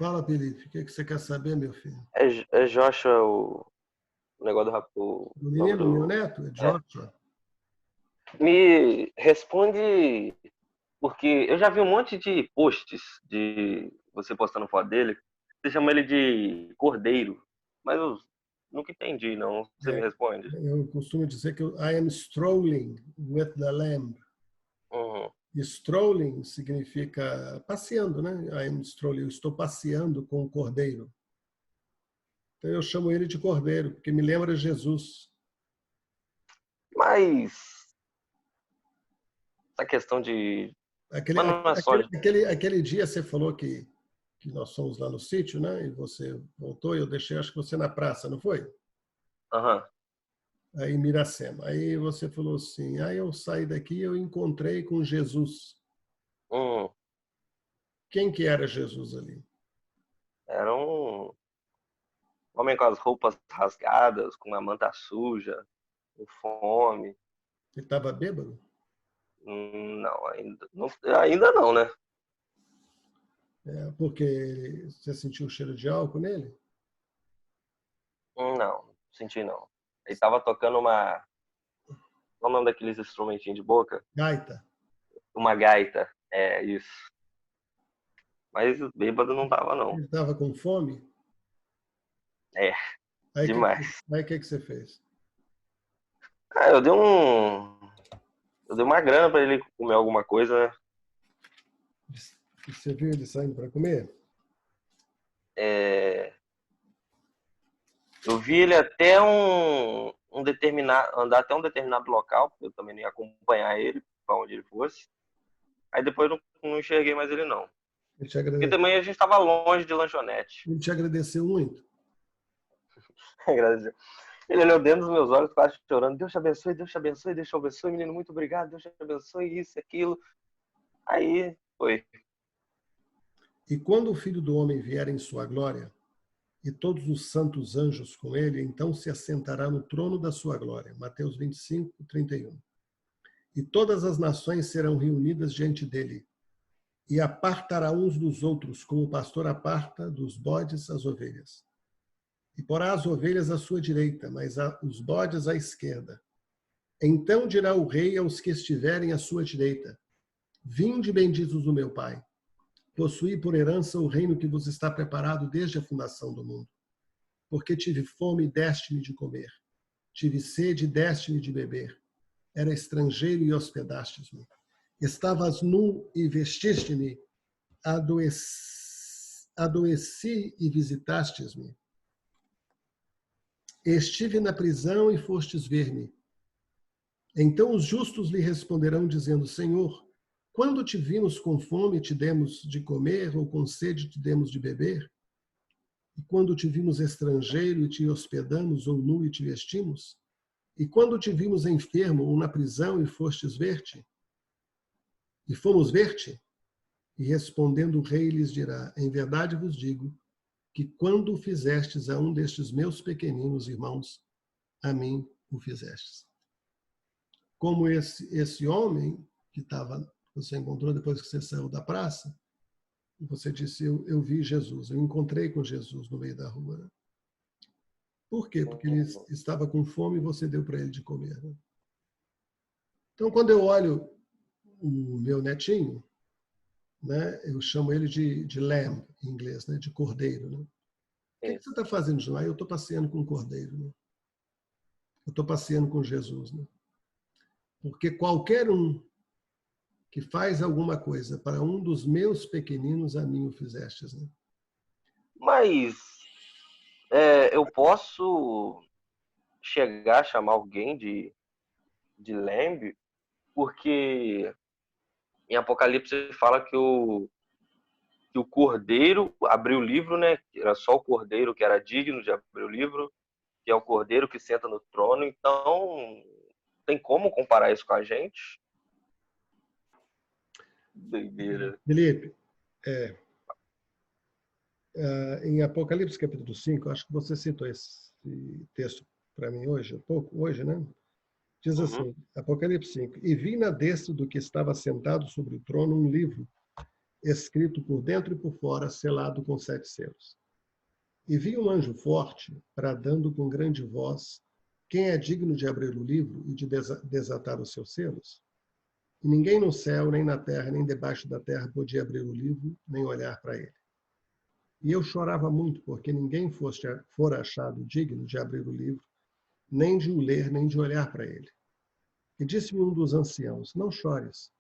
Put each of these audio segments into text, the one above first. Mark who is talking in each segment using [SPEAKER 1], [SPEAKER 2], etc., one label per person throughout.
[SPEAKER 1] Fala, Felipe, o que você quer saber, meu filho?
[SPEAKER 2] É Joshua o negócio o
[SPEAKER 1] Do
[SPEAKER 2] nome
[SPEAKER 1] menino, meu
[SPEAKER 2] do.
[SPEAKER 1] neto, é
[SPEAKER 2] É.
[SPEAKER 1] Joshua.
[SPEAKER 2] Me responde, porque eu já vi um monte de posts de você postando foto dele. Você chama ele de Cordeiro, mas eu nunca entendi, não. Você me
[SPEAKER 1] É,
[SPEAKER 2] responde.
[SPEAKER 1] eu costumo dizer que I am strolling with the lamb.
[SPEAKER 2] Uhum.
[SPEAKER 1] E strolling significa passeando, né? I am strolling, eu estou passeando com o cordeiro. Então eu chamo ele de cordeiro, porque me lembra Jesus.
[SPEAKER 2] Mas essa questão de.
[SPEAKER 1] Aquele,
[SPEAKER 2] Mas não é só
[SPEAKER 1] aquele,
[SPEAKER 2] de.
[SPEAKER 1] aquele, aquele dia você falou que nós fomos lá no sítio, né? E você voltou e eu deixei, acho que você na praça, não foi?
[SPEAKER 2] Aham.
[SPEAKER 1] Aí em Miracema. Aí você falou assim, aí eu saí daqui e eu encontrei com Jesus.
[SPEAKER 2] Uhum.
[SPEAKER 1] Quem que era Jesus ali?
[SPEAKER 2] Era um homem com as roupas rasgadas, com a manta suja, com fome.
[SPEAKER 1] Ele estava bêbado?
[SPEAKER 2] Não, ainda não, né?
[SPEAKER 1] É, porque você sentiu o cheiro de álcool nele?
[SPEAKER 2] Não, senti não. Ele tava tocando uma. Qual é o nome daqueles instrumentinhos de boca?
[SPEAKER 1] Gaita.
[SPEAKER 2] Uma gaita. É isso. Mas bêbado não tava, não.
[SPEAKER 1] Ele estava com fome?
[SPEAKER 2] É,
[SPEAKER 1] Aí o que,
[SPEAKER 2] demais.
[SPEAKER 1] que você fez?
[SPEAKER 2] Ah, eu dei um. Eu dei uma grana pra ele comer alguma coisa, né?
[SPEAKER 1] Você viu ele saindo para comer?
[SPEAKER 2] É, eu vi ele até um determinado. Andar até um determinado local, porque eu também não ia acompanhar ele pra onde ele fosse. Aí depois não enxerguei mais ele, não.
[SPEAKER 1] Ele te
[SPEAKER 2] Porque
[SPEAKER 1] agradeceu,
[SPEAKER 2] também a gente tava longe de lanchonete.
[SPEAKER 1] ele te agradeceu muito.
[SPEAKER 2] Ele olhou dentro dos meus olhos, quase chorando. Deus te abençoe, Deus te abençoe, Deus te abençoe, menino, muito obrigado, Deus te abençoe, isso, aquilo. Aí foi.
[SPEAKER 1] E quando o Filho do Homem vier em sua glória, e todos os santos anjos com ele, então se assentará no trono da sua glória. Mateus 25, 31. E todas as nações serão reunidas diante dele, e apartará uns dos outros, como o pastor aparta dos bodes as ovelhas. E porá as ovelhas à sua direita, mas os bodes à esquerda. Então dirá o rei aos que estiverem à sua direita: Vinde, benditos do meu Pai, possuí por herança o reino que vos está preparado desde a fundação do mundo. Porque tive fome e deste-me de comer, tive sede e deste-me de beber, era estrangeiro e hospedastes-me, estavas nu e vestiste-me, adoeci e visitastes-me, estive na prisão e fostes ver-me. Então os justos lhe responderão, dizendo: Senhor, quando te vimos com fome, te demos de comer, ou com sede, te demos de beber? E quando te vimos estrangeiro e te hospedamos, ou nu e te vestimos? E quando te vimos enfermo ou na prisão e fostes ver-te? E fomos ver-te? E respondendo o rei lhes dirá: Em verdade vos digo que quando o fizestes a um destes meus pequeninos irmãos, a mim o fizestes. Como esse homem que você encontrou depois que você saiu da praça, você disse: eu vi Jesus, eu encontrei com Jesus no meio da rua. Né? Por quê? Porque ele estava com fome e você deu para ele de comer. Né? Então, quando eu olho o meu netinho, né, eu chamo ele de lamb, em inglês, né, de cordeiro. Né? O que você está fazendo, João? Eu estou passeando com o cordeiro. Né? Eu estou passeando com Jesus. Né? Porque qualquer um que faz alguma coisa para um dos meus pequeninos, a mim o fizestes. Né?
[SPEAKER 2] Mas eu posso chegar a chamar alguém de Lamb, porque em Apocalipse fala que o cordeiro abriu o livro, né? Era só o cordeiro que era digno de abrir o livro, que é o cordeiro que senta no trono. Então, tem como comparar isso com a gente? Doideira.
[SPEAKER 1] Felipe, em Apocalipse capítulo 5, acho que você citou esse texto para mim hoje, um pouco, hoje, né? Diz
[SPEAKER 2] Uhum.
[SPEAKER 1] assim, Apocalipse 5, e vi na destra do que estava sentado sobre o trono um livro escrito por dentro e por fora, selado com 7 selos. E vi um anjo forte, bradando com grande voz: quem é digno de abrir o livro e de desatar os seus selos? E ninguém no céu, nem na terra, nem debaixo da terra podia abrir o livro, nem olhar para ele. E eu chorava muito, porque ninguém fora achado digno de abrir o livro, nem de o ler, nem de olhar para ele. E disse-me um dos anciãos: não chores,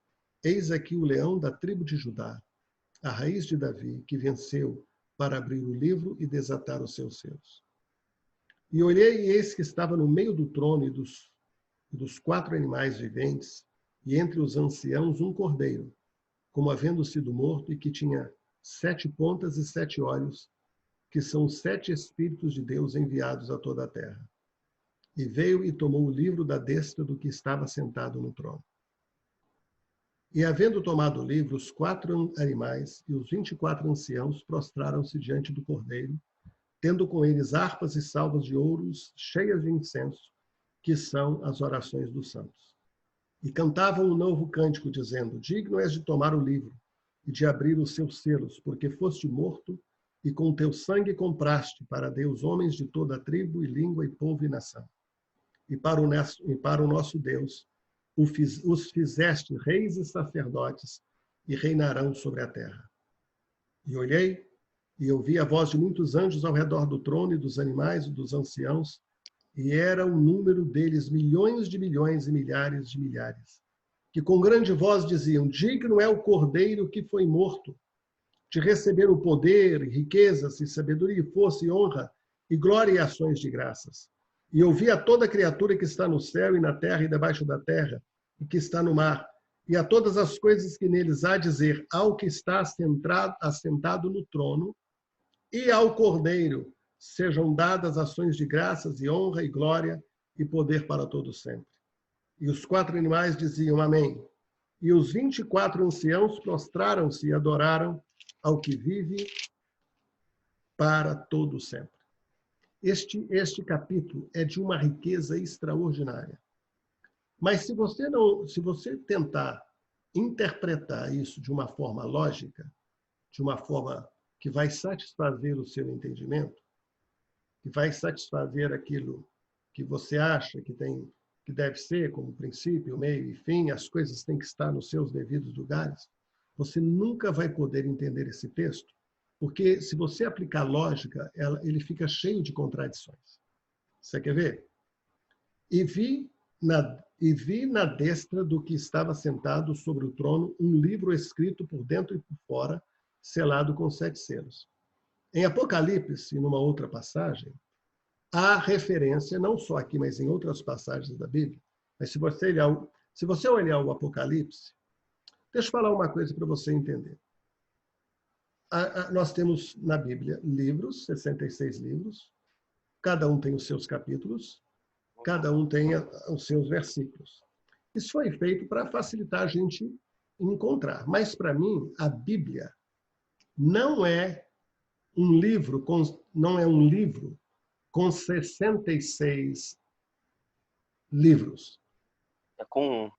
[SPEAKER 1] eis aqui o leão da tribo de Judá, a raiz de Davi, que venceu para abrir o livro e desatar os seus selos. E olhei, e eis que estava no meio do trono e dos 4 animais viventes, e entre os anciãos um cordeiro, como havendo sido morto, e que tinha 7 pontas e 7 olhos, que são os 7 Espíritos de Deus enviados a toda a terra. E veio e tomou o livro da destra do que estava sentado no trono. E havendo tomado o livro, os 4 animais e os 24 anciãos prostraram-se diante do cordeiro, tendo com eles harpas e salvas de ouros cheias de incenso, que são as orações dos santos. E cantavam um novo cântico, dizendo: digno és de tomar o livro e de abrir os seus selos, porque foste morto, e com teu sangue compraste para Deus homens de toda a tribo e língua e povo e nação. E para o nosso Deus os fizeste reis e sacerdotes, e reinarão sobre a terra. E olhei, e ouvi a voz de muitos anjos ao redor do trono, e dos animais e dos anciãos, e era o número deles milhões de milhões e milhares de milhares, que com grande voz diziam: digno é o cordeiro que foi morto, de receber o poder, e riquezas, e sabedoria, e força, e honra, e glória e ações de graças. E ouvi a toda criatura que está no céu e na terra e debaixo da terra, e que está no mar, e a todas as coisas que neles há, dizer: ao que está assentado no trono, e ao Cordeiro, sejam dadas ações de graças e honra e glória e poder para todos sempre. E os 4 animais diziam: amém. E os 24 anciãos prostraram-se e adoraram ao que vive para todo sempre. Este capítulo é de uma riqueza extraordinária. Mas se você tentar interpretar isso de uma forma lógica, de uma forma que vai satisfazer o seu entendimento, que vai satisfazer aquilo que você acha que deve ser, como princípio, meio e fim, as coisas têm que estar nos seus devidos lugares, você nunca vai poder entender esse texto, porque se você aplicar lógica, ele fica cheio de contradições. Você quer ver? E vi na destra do que estava sentado sobre o trono um livro escrito por dentro e por fora, selado com 7 selos. Em Apocalipse, numa outra passagem, há referência, não só aqui, mas em outras passagens da Bíblia. Mas se você olhar o Apocalipse, deixa eu falar uma coisa para você entender. Nós temos na Bíblia livros, 66 livros, cada um tem os seus capítulos, cada um tem os seus versículos. Isso foi feito para facilitar a gente encontrar. Mas, para mim, a Bíblia não é um livro com 66 livros.
[SPEAKER 2] É com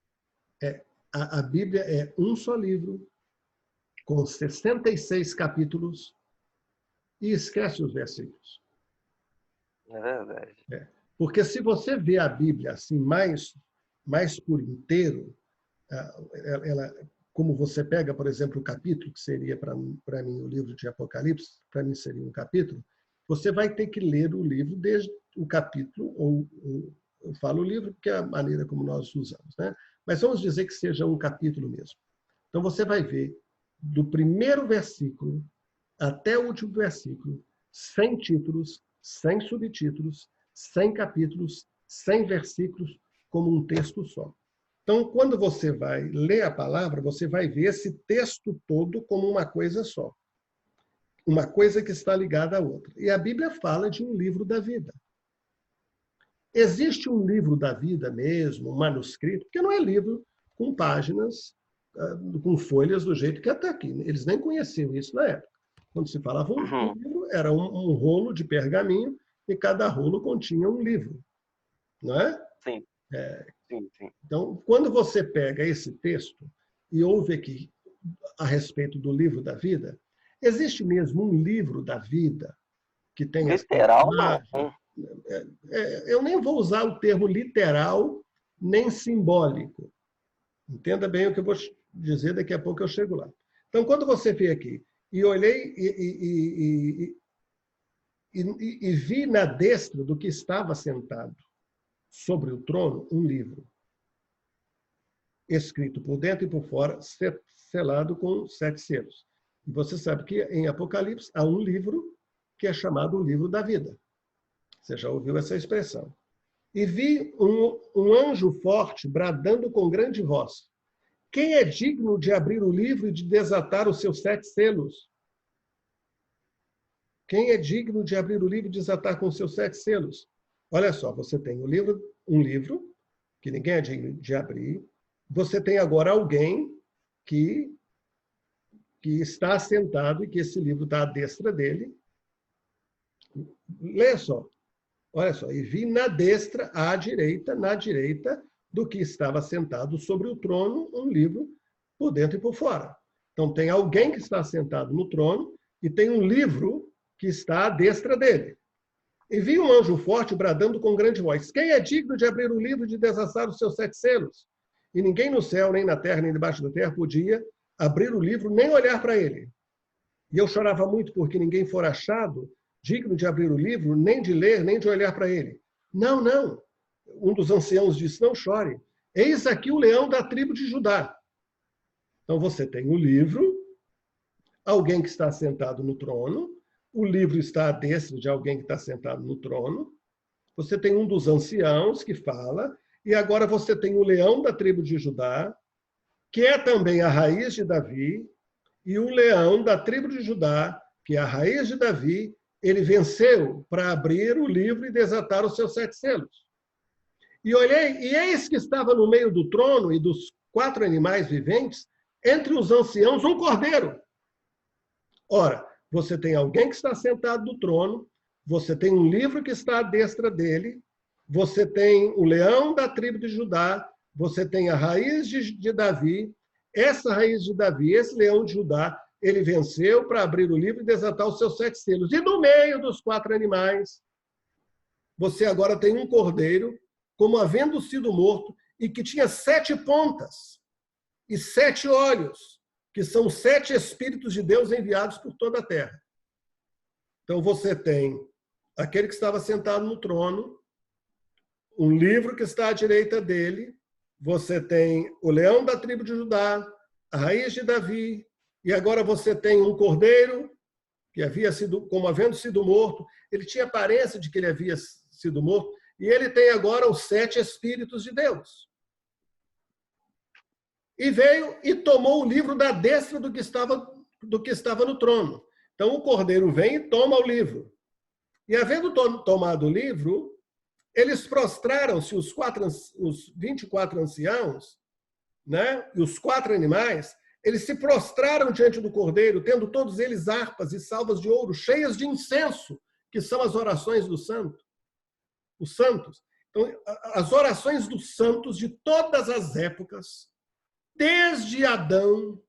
[SPEAKER 1] A Bíblia é um só livro, com 66 capítulos, e esquece os versículos.
[SPEAKER 2] É verdade.
[SPEAKER 1] Porque se você vê a Bíblia assim mais por inteiro, como você pega, por exemplo, o capítulo, que seria para mim o livro de Apocalipse, para mim seria um capítulo, você vai ter que ler o livro desde o capítulo, ou eu falo o livro porque é a maneira como nós usamos, né? Mas vamos dizer que seja um capítulo mesmo. Então você vai ver do primeiro versículo até o último versículo, 100 títulos, 100 subtítulos, 100 capítulos, 100 versículos, como um texto só. Então, quando você vai ler a palavra, você vai ver esse texto todo como uma coisa só. Uma coisa que está ligada à outra. E a Bíblia fala de um livro da vida. Existe um livro da vida mesmo, um manuscrito, porque não é livro com páginas, com folhas do jeito que está aqui. Eles nem conheciam isso na época. Quando se falava um livro, era um rolo de pergaminho e cada rolo continha um livro. Não é?
[SPEAKER 2] Sim. Sim.
[SPEAKER 1] Então, quando você pega esse texto e ouve aqui a respeito do livro da vida? Existe mesmo um livro da vida que tem essa
[SPEAKER 2] Literal,
[SPEAKER 1] imagem?
[SPEAKER 2] não.
[SPEAKER 1] Eu nem vou usar o termo literal nem simbólico. Entenda bem o que eu vou dizer, daqui a pouco eu chego lá. Então, quando você vê aqui, e olhei e vi na destra do que estava sentado sobre o trono um livro, escrito por dentro e por fora, selado com 7 selos. E você sabe que em Apocalipse há um livro que é chamado o livro da vida. Você já ouviu essa expressão. E vi um anjo forte bradando com grande voz: quem é digno de abrir o livro e de desatar os seus 7 selos? Quem é digno de abrir o livro e desatar com os seus 7 selos? Olha só, você tem um livro que ninguém é digno de abrir. Você tem agora alguém que está sentado e que esse livro está à destra dele. Lê só. Olha só. E vi na destra, na direita do que estava sentado sobre o trono, um livro por dentro e por fora. Então, tem alguém que está sentado no trono e tem um livro que está à destra dele. E vi um anjo forte bradando com grande voz: quem é digno de abrir o livro e de desatar os seus 7 selos? E ninguém no céu, nem na terra, nem debaixo da terra podia abrir o livro, nem olhar para ele. E eu chorava muito porque ninguém fora achado digno de abrir o livro, nem de ler, nem de olhar para ele. Não, não. Um dos anciãos disse: não chore. Eis aqui o leão da tribo de Judá. Então você tem o livro, alguém que está sentado no trono, o livro está à destra de alguém que está sentado no trono, você tem um dos anciãos que fala, e agora você tem o leão da tribo de Judá, que é também a raiz de Davi, e o leão da tribo de Judá, que é a raiz de Davi, ele venceu para abrir o livro e desatar os seus 7 selos. E olhei, e eis que estava no meio do trono e dos 4 animais viventes, entre os anciãos, um cordeiro. Ora, você tem alguém que está sentado no trono, você tem um livro que está à destra dele, você tem o leão da tribo de Judá, você tem a raiz de Davi. Essa raiz de Davi, esse leão de Judá, ele venceu para abrir o livro e desatar os seus 7 selos. E no meio dos 4 animais, você agora tem um cordeiro, como havendo sido morto, e que tinha 7 pontas e 7 olhos, que são 7 Espíritos de Deus enviados por toda a terra. Então você tem aquele que estava sentado no trono, um livro que está à direita dele, você tem o leão da tribo de Judá, a raiz de Davi, e agora você tem um cordeiro que havia sido, como havendo sido morto, ele tinha aparência de que ele havia sido morto, e ele tem agora os 7 Espíritos de Deus. E veio e tomou o livro da destra do que estava no trono. Então o cordeiro vem e toma o livro. E havendo tomado o livro, eles prostraram-se, os 24 anciãos, né, e os 4 animais, eles se prostraram diante do cordeiro, tendo todos eles harpas e salvas de ouro, cheias de incenso, que são as orações dos santos. Os santos. Então, as orações dos santos de todas as épocas, desde Adão,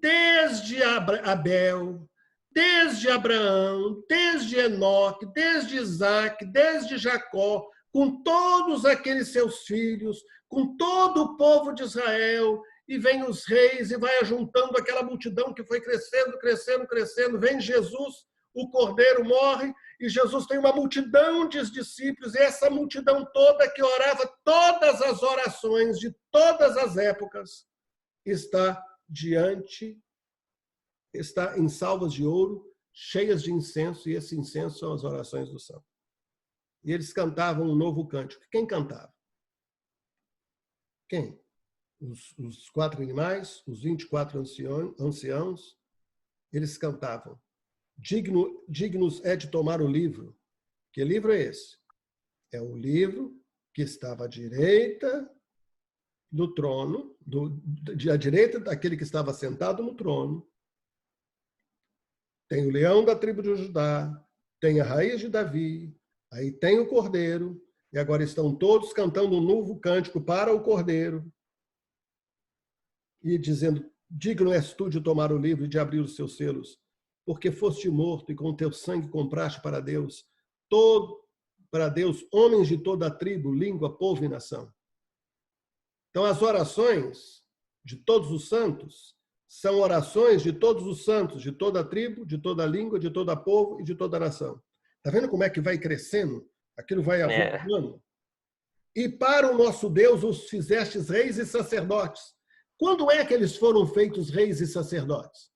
[SPEAKER 1] desde Abel, desde Abraão, desde Enoque, desde Isaac, desde Jacó, com todos aqueles seus filhos, com todo o povo de Israel, e vem os reis e vai ajuntando aquela multidão que foi crescendo, crescendo, crescendo. Vem Jesus, o cordeiro morre, e Jesus tem uma multidão de discípulos, e essa multidão toda que orava todas as orações de todas as épocas está em salvas de ouro, cheias de incenso, e esse incenso são as orações do santo. E eles cantavam um novo cântico. Quem cantava? Quem? Os 4 animais, os 24 anciãos, eles cantavam: dignos é de tomar o livro. Que livro é esse? É o livro que estava à direita do trono, à direita daquele que estava sentado no trono. Tem o leão da tribo de Judá, tem a raiz de Davi, aí tem o cordeiro, e agora estão todos cantando um novo cântico para o cordeiro, e dizendo: digno és tu de tomar o livro e de abrir os seus selos, porque foste morto e com teu sangue compraste para Deus homens de toda a tribo, língua, povo e nação. Então, as orações de todos os santos são orações de todos os santos, de toda a tribo, de toda a língua, de todo povo e de toda a nação. Está vendo como é que vai crescendo? Aquilo vai avançando. E para o nosso Deus os fizestes reis e sacerdotes. Quando é que eles foram feitos reis e sacerdotes?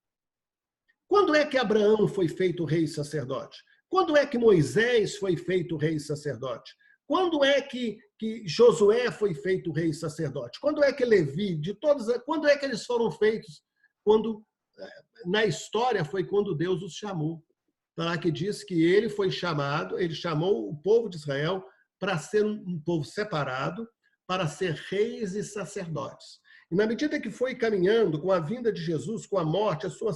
[SPEAKER 1] Quando é que Abraão foi feito rei e sacerdote? Quando é que Moisés foi feito rei e sacerdote? Quando é que Josué foi feito rei e sacerdote? Quando é que Levi, quando é que eles foram feitos? Quando, na história, foi quando Deus os chamou. Lá que diz que ele foi chamado, ele chamou o povo de Israel para ser um povo separado, para ser reis e sacerdotes. E na medida que foi caminhando com a vinda de Jesus, com a morte, a sua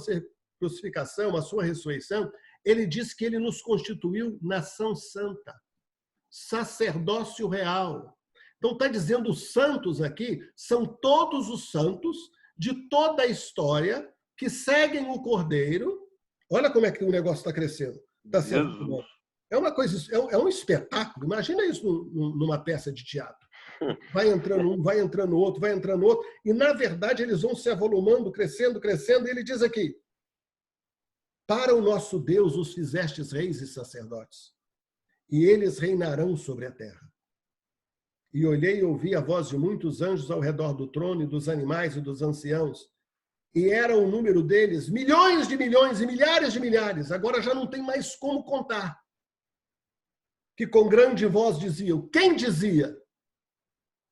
[SPEAKER 1] crucificação, a sua ressurreição, ele diz que ele nos constituiu nação santa, sacerdócio real. Então está dizendo os santos aqui, são todos os santos de toda a história que seguem o Cordeiro. Olha como é que o negócio está crescendo. Está sendo é uma coisa, é um espetáculo. Imagina isso numa peça de teatro. Vai entrando um, vai entrando outro, vai entrando outro. E, na verdade, eles vão se avolumando, crescendo, crescendo. E ele diz aqui, para o nosso Deus os fizestes reis e sacerdotes, e eles reinarão sobre a terra. E olhei e ouvi a voz de muitos anjos ao redor do trono e dos animais e dos anciãos. E era o número deles milhões de milhões e milhares de milhares. Agora já não tem mais como contar. Que com grande voz diziam. Quem dizia?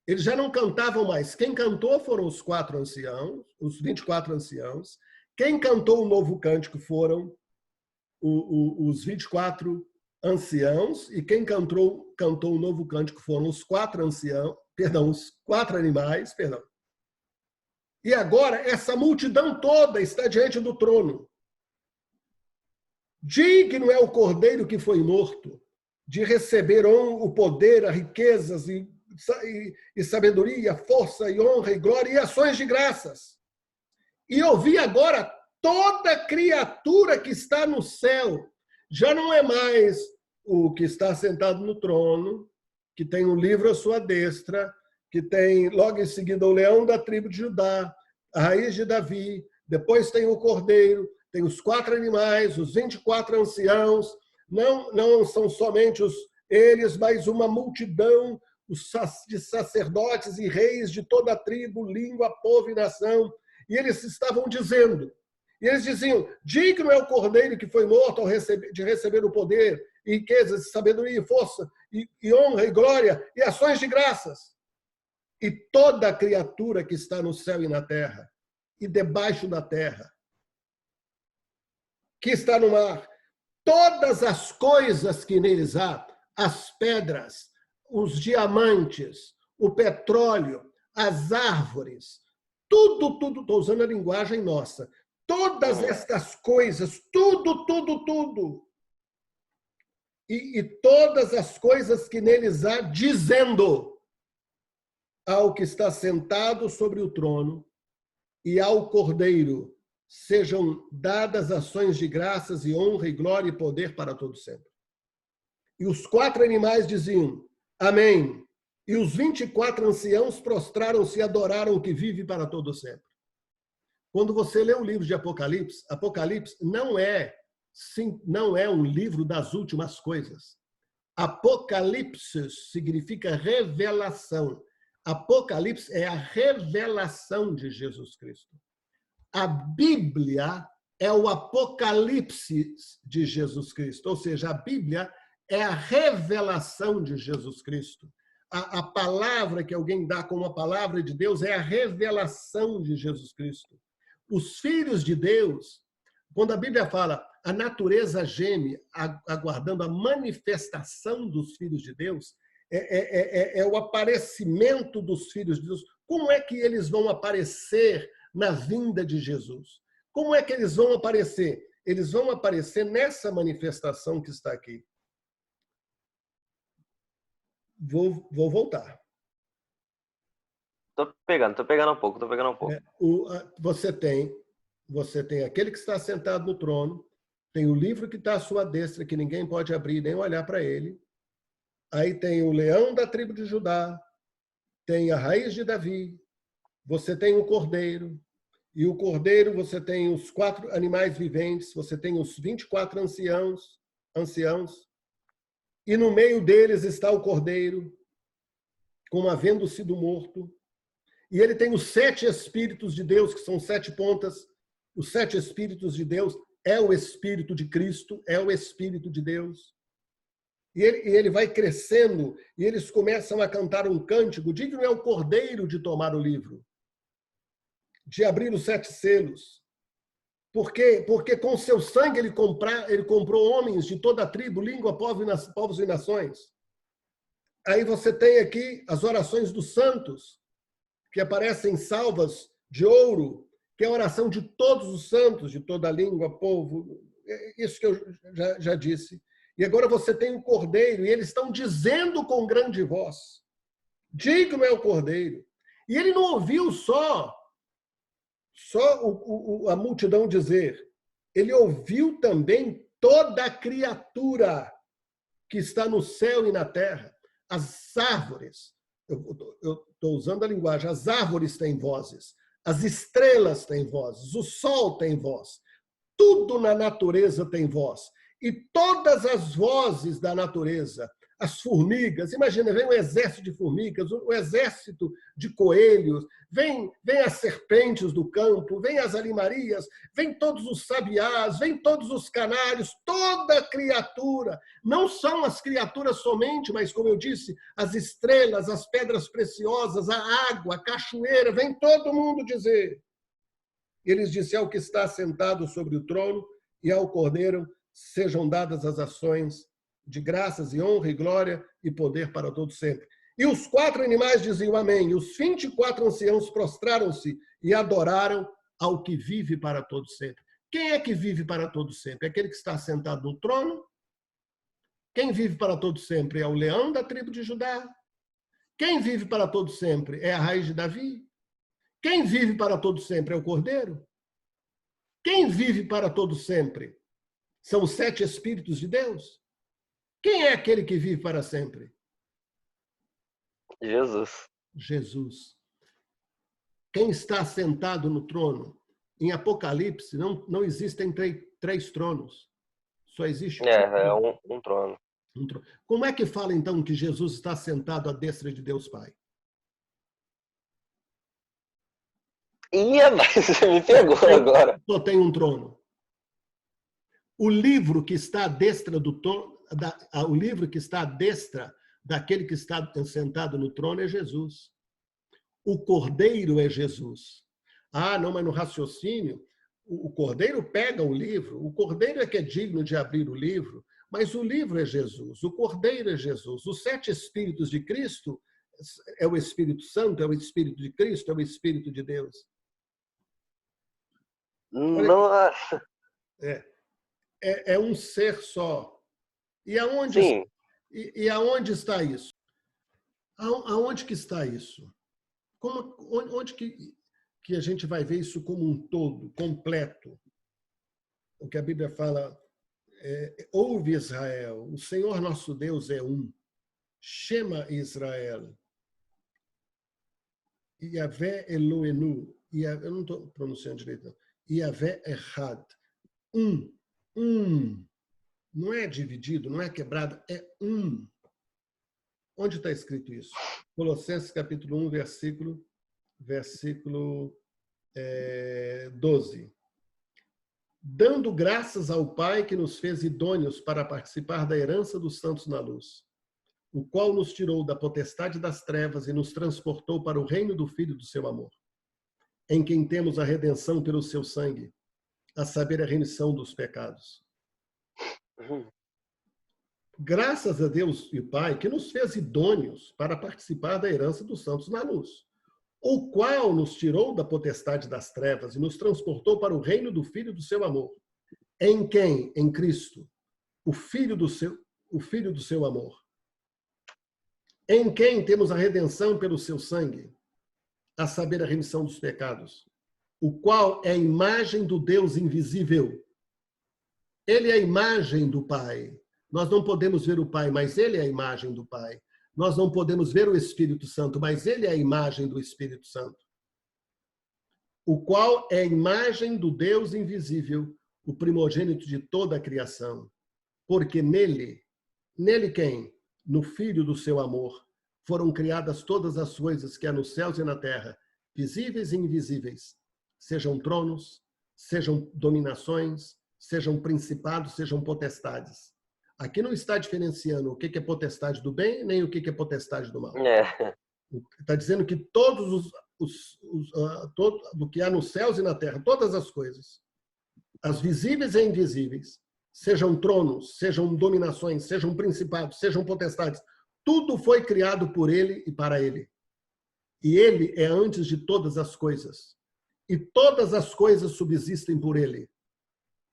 [SPEAKER 1] Eles já não cantavam mais. Quem cantou foram os 4 anciãos, os 24 anciãos. Quem cantou o novo cântico foram os 24 anciãos. E quem cantou o novo cântico foram os 4 anciãos, os 4 animais, E agora essa multidão toda está diante do trono. Digno é o cordeiro que foi morto de receber o poder, as riquezas e sabedoria, força e honra e glória e ações de graças. E ouvi agora toda criatura que está no céu. Já não é mais o que está sentado no trono, que tem um livro à sua destra, que tem logo em seguida o leão da tribo de Judá, a raiz de Davi, depois tem o cordeiro, tem os 4 animais, os 24 anciãos, não são somente eles, mas uma multidão de sacerdotes e reis de toda a tribo, língua, povo e nação. E eles estavam dizendo, e eles diziam, digno é o cordeiro que foi morto de receber o poder, e riquezas, sabedoria e força, e honra e glória, e ações de graças. E toda a criatura que está no céu e na terra, e debaixo da terra, que está no mar, todas as coisas que neles há, as pedras, os diamantes, o petróleo, as árvores, tudo, estou usando a linguagem nossa, todas estas coisas, tudo, e todas as coisas que neles há, dizendo ao que está sentado sobre o trono e ao Cordeiro, sejam dadas ações de graças e honra e glória e poder para todo sempre. E os 4 animais diziam, amém. E os 24 anciãos prostraram-se e adoraram o que vive para todo sempre. Quando você lê o livro de Apocalipse, Apocalipse não é um livro das últimas coisas. Apocalipse significa revelação. Apocalipse é a revelação de Jesus Cristo. A Bíblia é o Apocalipse de Jesus Cristo, ou seja, a Bíblia é a revelação de Jesus Cristo. A palavra que alguém dá como a palavra de Deus é a revelação de Jesus Cristo. Os filhos de Deus, quando a Bíblia fala a natureza geme, aguardando a manifestação dos filhos de Deus, é o aparecimento dos filhos de Deus. Como é que eles vão aparecer na vinda de Jesus? Como é que eles vão aparecer? Eles vão aparecer nessa manifestação que está aqui. Vou voltar.
[SPEAKER 2] Tô pegando um pouco, tô pegando um pouco.
[SPEAKER 1] Você tem aquele que está sentado no trono, tem o livro que está à sua destra, que ninguém pode abrir nem olhar para ele. Aí tem o leão da tribo de Judá, tem a raiz de Davi, você tem o cordeiro, e o cordeiro você tem os 4 animais viventes, você tem os 24 anciãos, e no meio deles está o cordeiro, como havendo sido morto. E ele tem os 7 Espíritos de Deus, que são 7 pontas. Os 7 Espíritos de Deus é o Espírito de Cristo, é o Espírito de Deus. E ele vai crescendo, e eles começam a cantar um cântico. Digno é o cordeiro de tomar o livro, de abrir os 7 selos. Porque com seu sangue ele comprou homens de toda a tribo, língua, povos e nações. Aí você tem aqui as orações dos santos, que aparecem salvas de ouro, que é a oração de todos os santos, de toda a língua, povo, isso que eu já disse. E agora você tem o cordeiro, e eles estão dizendo com grande voz, digno é o cordeiro. E ele não ouviu só a multidão dizer, ele ouviu também toda a criatura que está no céu e na terra, as árvores. Eu estou usando a linguagem, as árvores têm vozes, as estrelas têm vozes, o sol tem voz, tudo na natureza tem voz. E todas as vozes da natureza, as formigas, imagina, vem um exército de formigas, um exército de coelhos, vem as serpentes do campo, vem as alimarias, vem todos os sabiás, vem todos os canários, toda criatura. Não são as criaturas somente, mas, como eu disse, as estrelas, as pedras preciosas, a água, a cachoeira, vem todo mundo dizer. Eles disseram ao que está sentado sobre o trono e ao Cordeiro sejam dadas as ações de graças e honra e glória e poder para todos sempre. E os 4 animais diziam amém. E os 24 anciãos prostraram-se e adoraram ao que vive para todos sempre. Quem é que vive para todos sempre? Aquele que está sentado no trono? Quem vive para todos sempre é o leão da tribo de Judá. Quem vive para todos sempre é a raiz de Davi. Quem vive para todos sempre é o cordeiro. Quem vive para todos sempre são os 7 Espíritos de Deus. Quem é aquele que vive para sempre?
[SPEAKER 2] Jesus.
[SPEAKER 1] Jesus. Quem está sentado no trono? Em Apocalipse, não existem 3 tronos. Só existe
[SPEAKER 2] um trono.
[SPEAKER 1] um trono. Como é que fala, então, que Jesus está sentado à destra de Deus Pai?
[SPEAKER 2] Mas você me pegou agora.
[SPEAKER 1] Só tem um trono. O livro que está à destra do trono, o livro que está à destra daquele que está sentado no trono é Jesus. O cordeiro é Jesus. Não, mas no raciocínio, o cordeiro pega o livro, o cordeiro é que é digno de abrir o livro, mas o livro é Jesus, o cordeiro é Jesus. Os 7 Espíritos de Cristo é o Espírito Santo, é o Espírito de Cristo, é o Espírito de Deus.
[SPEAKER 2] Nossa!
[SPEAKER 1] É um ser só. E aonde está isso? Aonde que está isso? Onde que a gente vai ver isso como um todo, completo? O que a Bíblia fala, ouve Israel, o Senhor nosso Deus é um. Shema Israel. Yahvé Elohenu. Eu não estou pronunciando direito, não. Yahvé Echad. Um. Não é dividido, não é quebrado, é um. Onde está escrito isso? Colossenses capítulo 1, versículo 12. Dando graças ao Pai que nos fez idôneos para participar da herança dos santos na luz, o qual nos tirou da potestade das trevas e nos transportou para o reino do Filho do seu amor, em quem temos a redenção pelo seu sangue, a saber, a remissão dos pecados. Graças a Deus e Pai, que nos fez idôneos para participar da herança dos santos na luz, o qual nos tirou da potestade das trevas e nos transportou para o reino do Filho do seu amor, em quem? Em Cristo, o Filho do seu amor, em quem temos a redenção pelo seu sangue, a saber, a remissão dos pecados, o qual é a imagem do Deus invisível. Ele é a imagem do Pai. Nós não podemos ver o Pai, mas ele é a imagem do Pai. Nós não podemos ver o Espírito Santo, mas ele é a imagem do Espírito Santo. O qual é a imagem do Deus invisível, o primogênito de toda a criação. Porque nele quem? No Filho do seu amor, foram criadas todas as coisas que há nos céus e na terra, visíveis e invisíveis, sejam tronos, sejam dominações, sejam principados, sejam potestades. Aqui não está diferenciando o que é potestade do bem, nem o que é potestade do mal. Está dizendo que todos todo o que há nos céus e na terra, todas as coisas, as visíveis e invisíveis, sejam tronos, sejam dominações, sejam principados, sejam potestades, tudo foi criado por ele e para ele. E ele é antes de todas as coisas. E todas as coisas subsistem por ele.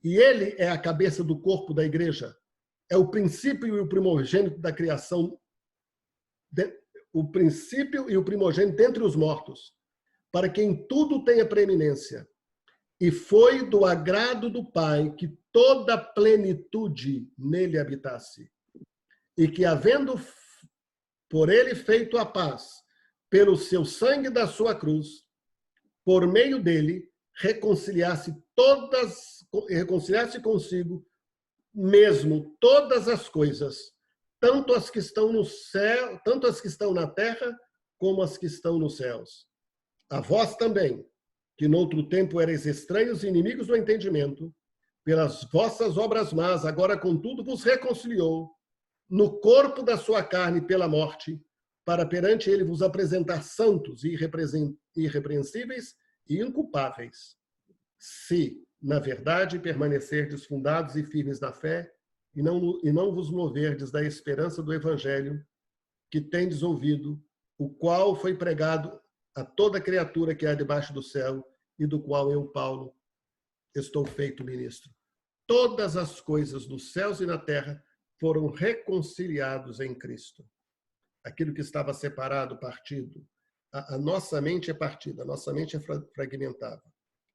[SPEAKER 1] E ele é a cabeça do corpo da igreja. É o princípio e o primogênito da criação, o princípio e o primogênito entre os mortos, para que em tudo tenha preeminência. E foi do agrado do Pai que toda a plenitude nele habitasse. E que, havendo por ele feito a paz, pelo seu sangue da sua cruz, por meio dele, reconciliasse consigo mesmo todas as coisas, tanto as que estão no céu, tanto as que estão na terra, como as que estão nos céus. A vós também, que noutro tempo erais estranhos e inimigos do entendimento, pelas vossas obras más, agora contudo vos reconciliou, no corpo da sua carne pela morte, para perante ele vos apresentar santos e irrepreensíveis e inculpáveis, se, na verdade, permanecerdes fundados e firmes na fé, e não vos moverdes da esperança do evangelho que tendes ouvido, o qual foi pregado a toda criatura que há debaixo do céu, e do qual eu, Paulo, estou feito ministro. Todas as coisas dos céus e na terra foram reconciliados em Cristo. Aquilo que estava separado, partido. A nossa mente é partida, a nossa mente é fragmentada.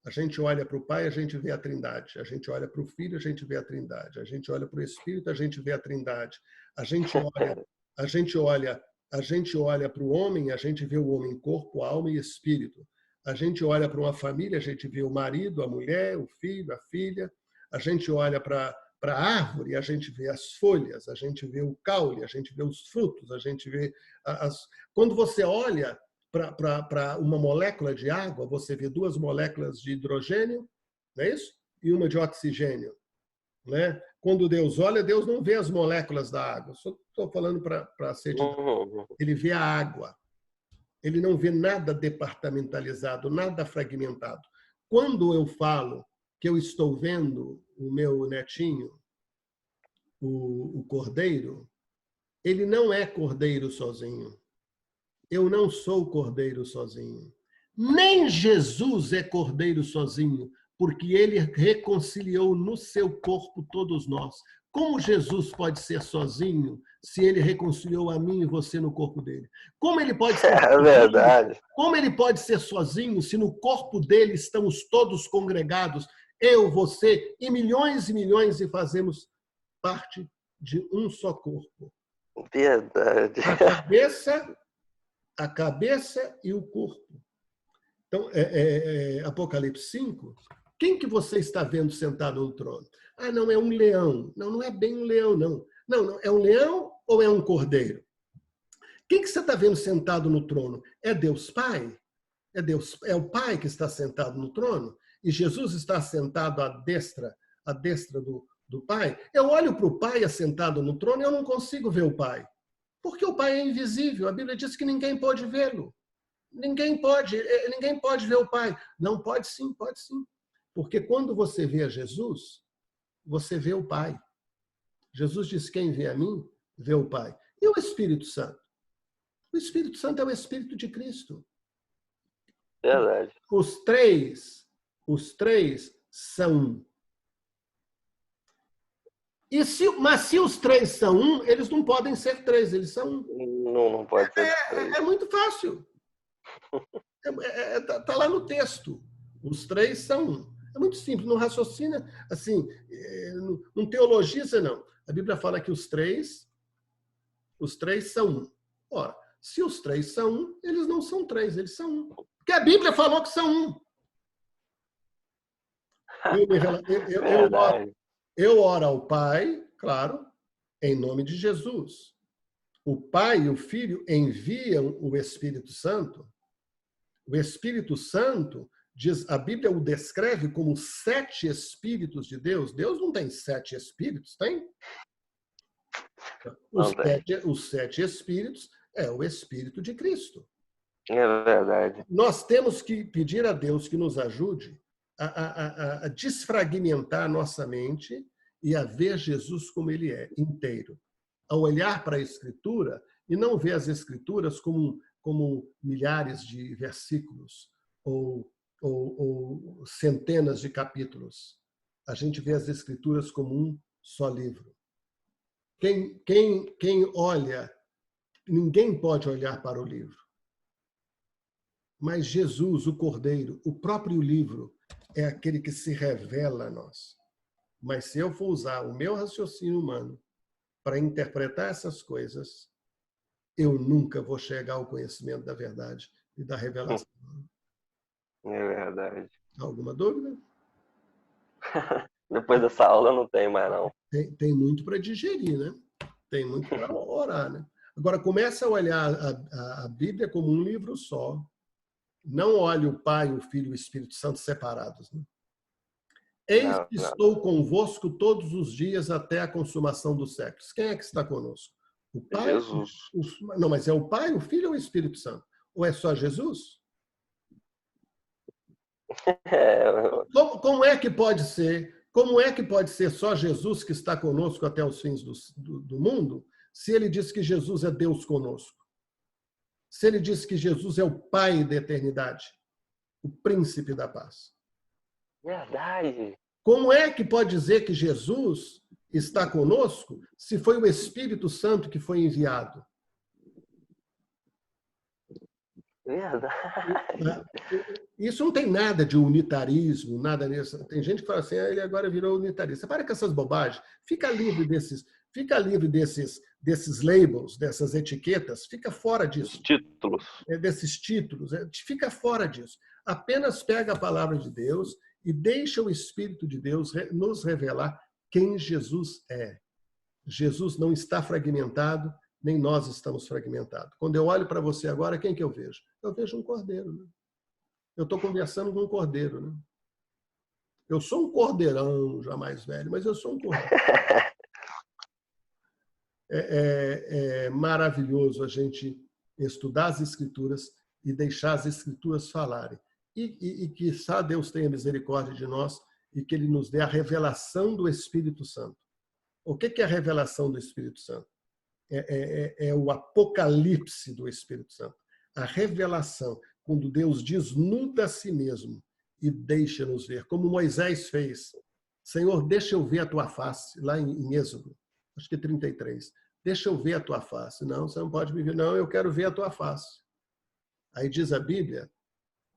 [SPEAKER 1] A gente olha para o Pai, a gente vê a Trindade. A gente olha para o Filho, a gente vê a Trindade. A gente olha para o Espírito, a gente vê a Trindade. A gente olha para o homem, a gente vê o homem corpo, alma e espírito. A gente olha para uma família, a gente vê o marido, a mulher, o filho, a filha. A gente olha para a árvore, a gente vê as folhas, a gente vê o caule, a gente vê os frutos, a gente vê Quando você olha para uma molécula de água, você vê duas moléculas de hidrogênio, não é isso? E uma de oxigênio. Né? Quando Deus olha, Deus não vê as moléculas da água. Só estou falando para ser didático. Ele vê a água. Ele não vê nada departamentalizado, nada fragmentado. Quando eu falo que eu estou vendo o meu netinho, o cordeiro, ele não é cordeiro sozinho. Eu não sou cordeiro sozinho. Nem Jesus é cordeiro sozinho, porque ele reconciliou no seu corpo todos nós. Como Jesus pode ser sozinho se ele reconciliou a mim e você no corpo dele? Como ele pode ser sozinho?
[SPEAKER 2] Verdade.
[SPEAKER 1] Como ele pode ser sozinho se no corpo dele estamos todos congregados, eu, você e milhões e fazemos parte de um só corpo?
[SPEAKER 2] Verdade.
[SPEAKER 1] A cabeça e o corpo. Então, Apocalipse 5, quem que você está vendo sentado no trono? Ah, não, é um leão. Não, não é bem um leão, não. Não, é um leão ou é um cordeiro? Quem que você está vendo sentado no trono? É Deus Pai? É o Pai que está sentado no trono? E Jesus está sentado à destra do Pai? Eu olho para o Pai assentado no trono e eu não consigo ver o Pai. Porque o Pai é invisível. A Bíblia diz que ninguém pode vê-lo. Ninguém pode ver o Pai. Não, pode sim, pode sim. Porque quando você vê a Jesus, você vê o Pai. Jesus diz, quem vê a mim, vê o Pai. E o Espírito Santo? O Espírito Santo é o Espírito de Cristo.
[SPEAKER 2] Verdade.
[SPEAKER 1] Os três são um. Mas se os três são um, eles não podem ser três, eles são um.
[SPEAKER 2] Não pode ser três.
[SPEAKER 1] É muito fácil. Tá lá no texto. Os três são um. É muito simples, não raciocina, assim, não teologiza, não. A Bíblia fala que os três são um. Ora, se os três são um, eles não são três, eles são um. Porque a Bíblia falou que são um.
[SPEAKER 2] Verdade.
[SPEAKER 1] Eu oro ao Pai, claro, em nome de Jesus. O Pai e o Filho enviam o Espírito Santo. O Espírito Santo, a Bíblia o descreve como 7 Espíritos de Deus. Deus não tem 7 Espíritos, tem? Os 7 Espíritos é o Espírito de Cristo.
[SPEAKER 2] É verdade.
[SPEAKER 1] Nós temos que pedir a Deus que nos ajude a desfragmentar nossa mente e a ver Jesus como ele é, inteiro. A olhar para a Escritura e não ver as Escrituras como milhares de versículos ou centenas de capítulos. A gente vê as Escrituras como um só livro. Quem olha, ninguém pode olhar para o livro. Mas Jesus, o Cordeiro, o próprio livro, é aquele que se revela a nós. Mas se eu for usar o meu raciocínio humano para interpretar essas coisas, eu nunca vou chegar ao conhecimento da verdade e da revelação.
[SPEAKER 2] É verdade.
[SPEAKER 1] Alguma dúvida?
[SPEAKER 2] Depois dessa aula não tem mais, não.
[SPEAKER 1] Tem muito para digerir, né? Tem muito para orar, né? Agora, começa a olhar a Bíblia como um livro só. Não olhe o Pai, o Filho e o Espírito Santo separados. Né? Eis que estou convosco todos os dias até a consumação dos séculos. Quem é que está conosco? O Pai?
[SPEAKER 2] Jesus.
[SPEAKER 1] Não, mas é o Pai, o Filho ou o Espírito Santo? Ou é só Jesus? Como é que pode ser? Como é que pode ser só Jesus que está conosco até os fins do mundo, se ele diz que Jesus é Deus conosco? Se ele diz que Jesus é o Pai da eternidade, o príncipe da paz.
[SPEAKER 2] Verdade.
[SPEAKER 1] Como é que pode dizer que Jesus está conosco se foi o Espírito Santo que foi enviado?
[SPEAKER 2] Verdade.
[SPEAKER 1] Isso não tem nada de unitarismo, nada nisso. Tem gente que fala assim, ele agora virou unitarista. Para com essas bobagens. Fica livre desses labels, dessas etiquetas. Fica fora disso.
[SPEAKER 2] Títulos.
[SPEAKER 1] Desses títulos. Fica fora disso. Apenas pega a palavra de Deus e deixa o Espírito de Deus nos revelar quem Jesus é. Jesus não está fragmentado, nem nós estamos fragmentados. Quando eu olho para você agora, quem que eu vejo? Eu vejo um cordeiro. Né? Eu estou conversando com um cordeiro. Né? Eu sou um cordeirão, já mais velho, mas eu sou um cordeiro. É maravilhoso a gente estudar as Escrituras e deixar as Escrituras falarem. E que só Deus tenha misericórdia de nós e que Ele nos dê a revelação do Espírito Santo. O que é a revelação do Espírito Santo? É o apocalipse do Espírito Santo. A revelação, quando Deus desnuda a si mesmo e deixa-nos ver, como Moisés fez. Senhor, deixa eu ver a tua face, lá em Êxodo, acho que 33. Deixa eu ver a tua face. Não, você não pode me ver. Não, eu quero ver a tua face. Aí diz a Bíblia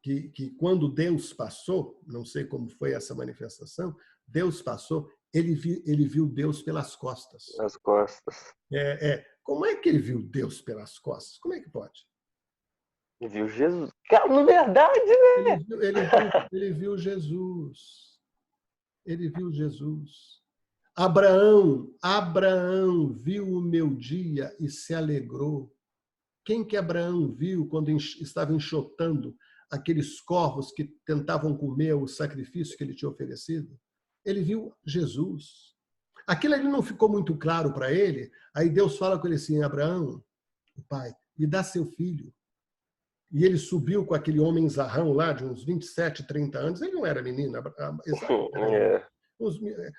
[SPEAKER 1] que quando Deus passou, não sei como foi essa manifestação, Deus passou, ele viu Deus pelas costas.
[SPEAKER 2] As costas.
[SPEAKER 1] Como é que ele viu Deus pelas costas? Como é que pode?
[SPEAKER 2] Ele viu Jesus. Cara, verdade, né?
[SPEAKER 1] Ele viu Jesus. Ele viu Jesus. Abraão viu o meu dia e se alegrou. Quem que Abraão viu quando estava enxotando aqueles corvos que tentavam comer o sacrifício que ele tinha oferecido? Ele viu Jesus. Aquilo ali não ficou muito claro para ele. Aí Deus fala com ele assim, Abraão, o pai, me dá seu filho. E ele subiu com aquele homem zarrão lá, de uns 27, 30 anos. Ele não era menino.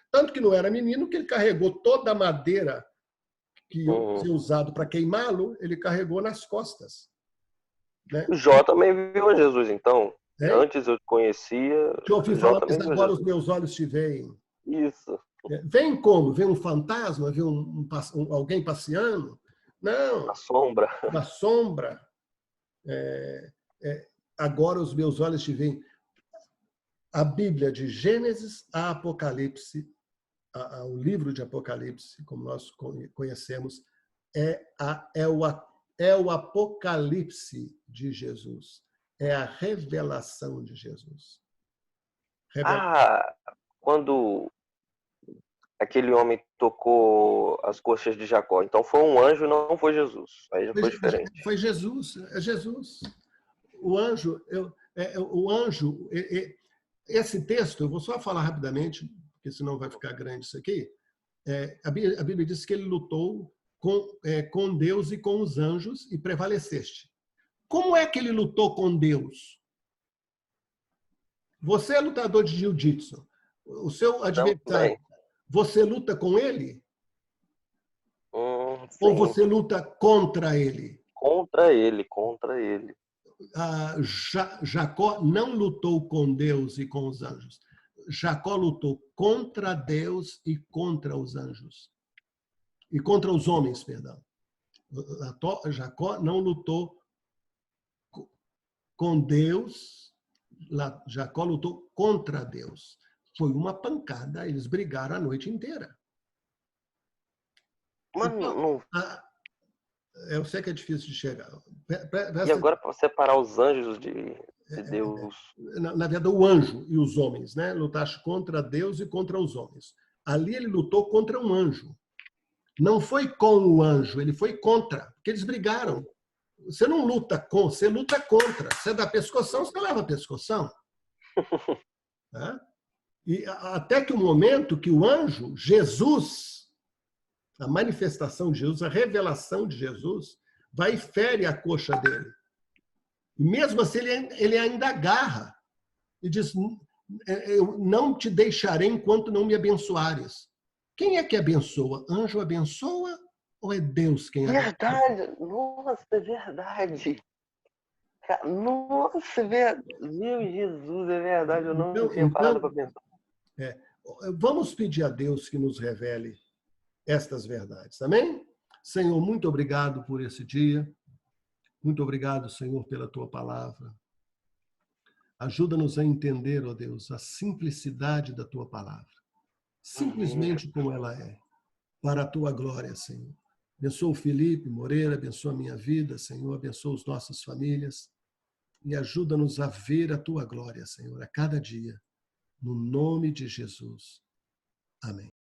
[SPEAKER 1] Tanto que não era menino, que ele carregou toda a madeira que ia ser usado para queimá-lo, ele carregou nas costas. Né?
[SPEAKER 2] Jó também viu Jesus, então. Antes eu te conhecia.
[SPEAKER 1] Eu ouvi falar, mas agora os meus olhos te veem.
[SPEAKER 2] Isso.
[SPEAKER 1] Vem como? Vem um fantasma? Vem alguém passeando? Não.
[SPEAKER 2] Uma sombra.
[SPEAKER 1] Uma sombra. agora os meus olhos te veem. A Bíblia, de Gênesis a Apocalipse, o livro de Apocalipse, como nós conhecemos, é o Apocalipse de Jesus. É a revelação de Jesus.
[SPEAKER 2] Quando aquele homem tocou as coxas de Jacó, então foi um anjo, não foi Jesus. Aí já foi diferente.
[SPEAKER 1] Foi Jesus, é Jesus. O anjo, esse texto, eu vou só falar rapidamente, porque senão vai ficar grande isso aqui. A Bíblia diz que ele lutou com Deus e com os anjos e prevaleceste. Como é que ele lutou com Deus? Você é lutador de jiu-jitsu. O seu adversário, você luta com ele? Ou você luta contra ele?
[SPEAKER 2] Contra ele.
[SPEAKER 1] Jacó não lutou com Deus e com os anjos. Jacó lutou contra Deus e contra os anjos. E contra os homens, perdão. Jacó não lutou com Deus, Jacó lutou contra Deus. Foi uma pancada, eles brigaram a noite inteira.
[SPEAKER 2] Mano,
[SPEAKER 1] eu sei que é difícil de chegar.
[SPEAKER 2] E agora, para separar os anjos de Deus?
[SPEAKER 1] Na verdade, o anjo e os homens, né? Lutaste contra Deus e contra os homens. Ali ele lutou contra um anjo. Não foi com o anjo, ele foi contra, porque eles brigaram. Você não luta com, você luta contra. Você dá pescoção, você leva pescoção. Né? E até que o momento que o anjo, Jesus, a manifestação de Jesus, a revelação de Jesus, vai e fere a coxa dele. E mesmo assim ele ainda agarra e diz, eu não te deixarei enquanto não me abençoares. Quem é que abençoa? Anjo abençoa ou é Deus quem abençoa?
[SPEAKER 2] Verdade! Nossa, é verdade! Nossa, meu Jesus, é verdade, eu não tinha parado para pensar.
[SPEAKER 1] Vamos pedir a Deus que nos revele estas verdades, amém? Senhor, muito obrigado por esse dia. Muito obrigado, Senhor, pela tua palavra. Ajuda-nos a entender, ó Deus, a simplicidade da tua palavra. Simplesmente como ela é, para a tua glória, Senhor. Abençoa o Felipe Moreira, abençoa a minha vida, Senhor, abençoa as nossas famílias e ajuda-nos a ver a tua glória, Senhor, a cada dia. No nome de Jesus. Amém.